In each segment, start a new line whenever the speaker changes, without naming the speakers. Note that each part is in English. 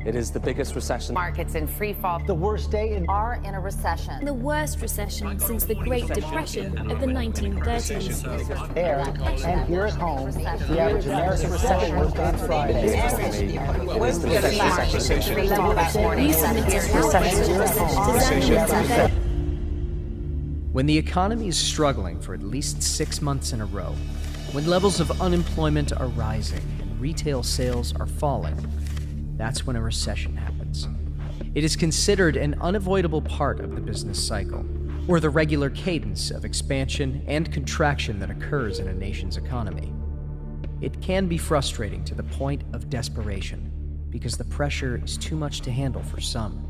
It is the biggest recession.
Markets in free fall.
The worst day
are in a recession.
The worst recession since the Great Depression of the 1930s.
There, and here at home, the average American recession was on Friday.
It is the biggest recession.
When the economy is struggling for at least 6 months in a row, when levels of unemployment are rising and retail sales are falling, that's when a recession happens. It is considered an unavoidable part of the business cycle, or the regular cadence of expansion and contraction that occurs in a nation's economy. It can be frustrating to the point of desperation, because the pressure is too much to handle for some.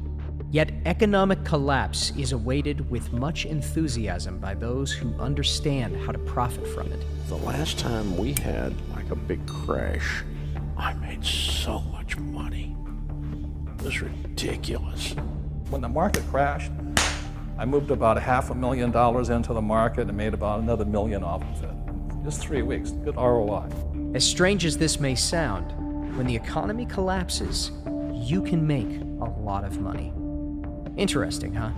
Yet economic collapse is awaited with much enthusiasm by those who understand how to profit from it.
The last time we had like a big crash, I made so much money. It was ridiculous.
When the market crashed, I moved about $500,000 into the market and made about another $1 million off of it. Just 3 weeks, good ROI.
As strange as this may sound, when the economy collapses, you can make a lot of money. Interesting, huh?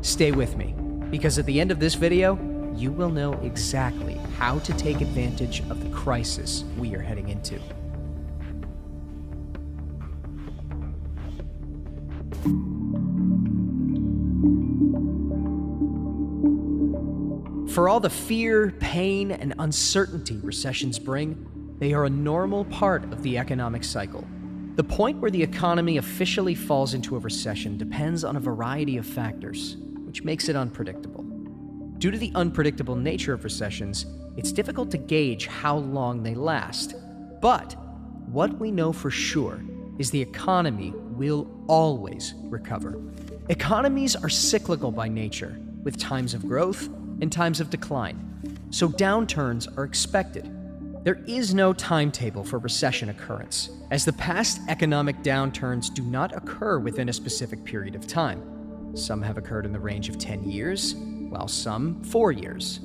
Stay with me, because at the end of this video, you will know exactly how to take advantage of the crisis we are heading into. For all the fear, pain, and uncertainty recessions bring, they are a normal part of the economic cycle. The point where the economy officially falls into a recession depends on a variety of factors, which makes it unpredictable. Due to the unpredictable nature of recessions, it's difficult to gauge how long they last. But what we know for sure is the economy will always recover. Economies are cyclical by nature, with times of growth and times of decline, so downturns are expected. There is no timetable for recession occurrence, as the past economic downturns do not occur within a specific period of time. Some have occurred in the range of 10 years, while some 4 years.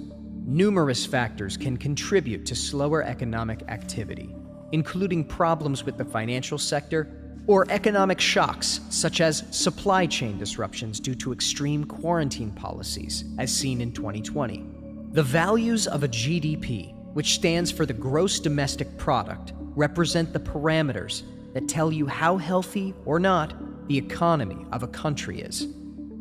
Numerous factors can contribute to slower economic activity, including problems with the financial sector or economic shocks such as supply chain disruptions due to extreme quarantine policies, as seen in 2020. The values of a GDP, which stands for the gross domestic product, represent the parameters that tell you how healthy or not the economy of a country is.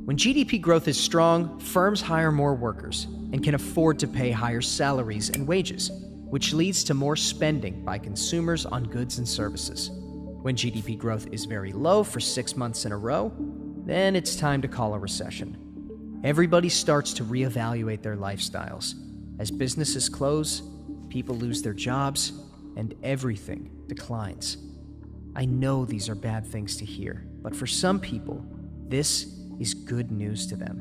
When GDP growth is strong, firms hire more workers and can afford to pay higher salaries and wages, which leads to more spending by consumers on goods and services. When GDP growth is very low for 6 months in a row, then it's time to call a recession. Everybody starts to reevaluate their lifestyles. As businesses close, people lose their jobs, and everything declines. I know these are bad things to hear, but for some people, this is good news to them.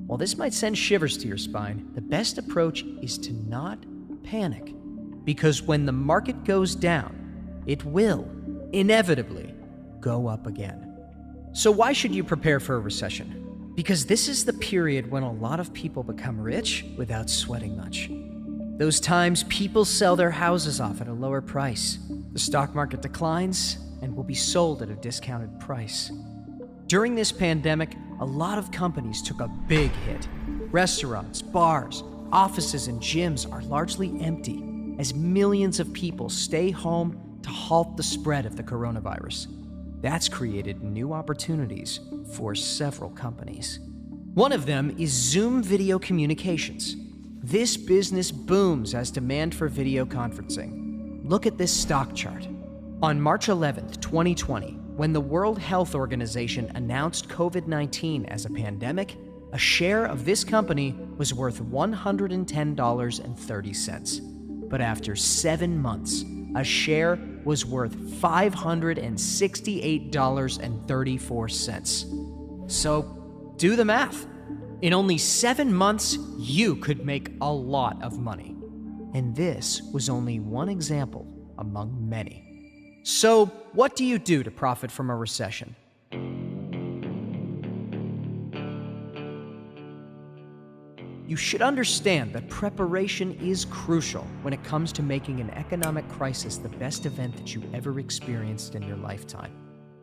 While this might send shivers to your spine, the best approach is to not panic. Because when the market goes down, it will inevitably go up again. So why should you prepare for a recession? Because this is the period when a lot of people become rich without sweating much. Those times people sell their houses off at a lower price. The stock market declines and will be sold at a discounted price. During this pandemic, a lot of companies took a big hit. Restaurants, bars, offices, and gyms are largely empty as millions of people stay home to halt the spread of the coronavirus. That's created new opportunities for several companies. One of them is Zoom Video Communications. This business booms as demand for video conferencing. Look at this stock chart. On March 11th, 2020, when the World Health Organization announced COVID-19 as a pandemic, a share of this company was worth $110.30. But after 7 months, a share was worth $568.34. So do the math. In only 7 months, you could make a lot of money. And this was only one example among many. So what do you do to profit from a recession? You should understand that preparation is crucial when it comes to making an economic crisis the best event that you ever experienced in your lifetime.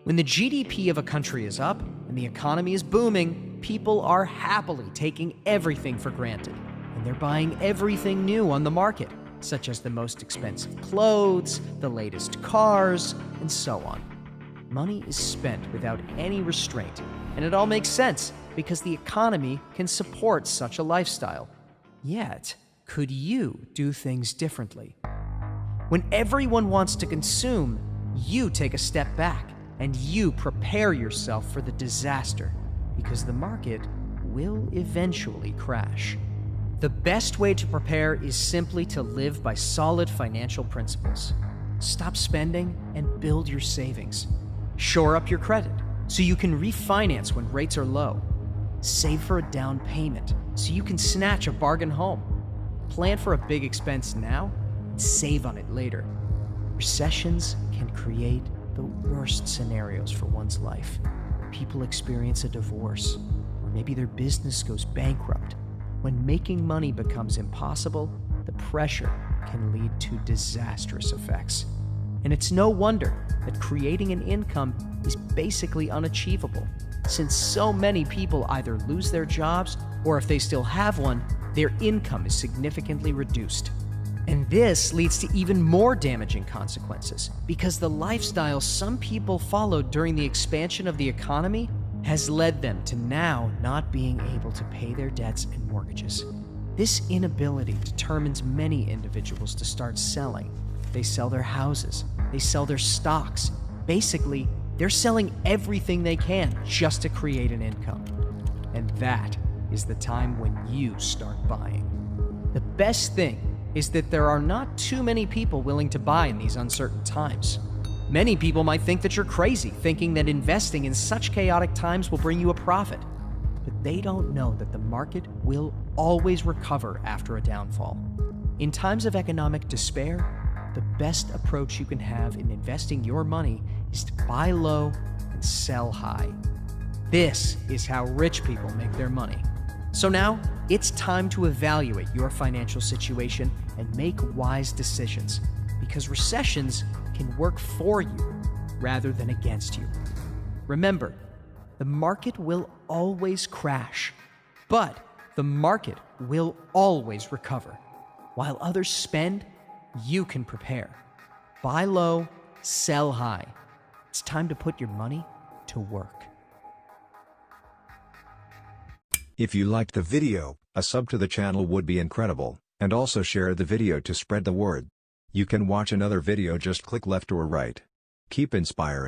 When the GDP of a country is up and the economy is booming, people are happily taking everything for granted, and they're buying everything new on the market, such as the most expensive clothes, the latest cars, and so on. Money is spent without any restraint, and it all makes sense because the economy can support such a lifestyle. Yet, could you do things differently? When everyone wants to consume, you take a step back and you prepare yourself for the disaster because the market will eventually crash. The best way to prepare is simply to live by solid financial principles. Stop spending and build your savings. Shore up your credit so you can refinance when rates are low. Save for a down payment so you can snatch a bargain home. Plan for a big expense now and save on it later. Recessions can create the worst scenarios for one's life. People experience a divorce, or maybe their business goes bankrupt. When making money becomes impossible, the pressure can lead to disastrous effects. And it's no wonder that creating an income is basically unachievable, since so many people either lose their jobs, or if they still have one, their income is significantly reduced. And this leads to even more damaging consequences, because the lifestyle some people followed during the expansion of the economy has led them to now not being able to pay their debts and mortgages. This inability determines many individuals to start selling. They sell their houses, they sell their stocks. Basically, they're selling everything they can just to create an income. And that is the time when you start buying. The best thing is that there are not too many people willing to buy in these uncertain times. Many people might think that you're crazy, thinking that investing in such chaotic times will bring you a profit. But they don't know that the market will always recover after a downfall. In times of economic despair, the best approach you can have in investing your money is to buy low and sell high. This is how rich people make their money. So now, it's time to evaluate your financial situation and make wise decisions, because recessions can work for you rather than against you. Remember, the market will always crash, but the market will always recover. While others spend, you can prepare. Buy low, sell high. It's time to put your money to work.
If you liked the video, a sub to the channel would be incredible, and also share the video to spread the word. You can watch another video, just click left or right. Keep inspiring.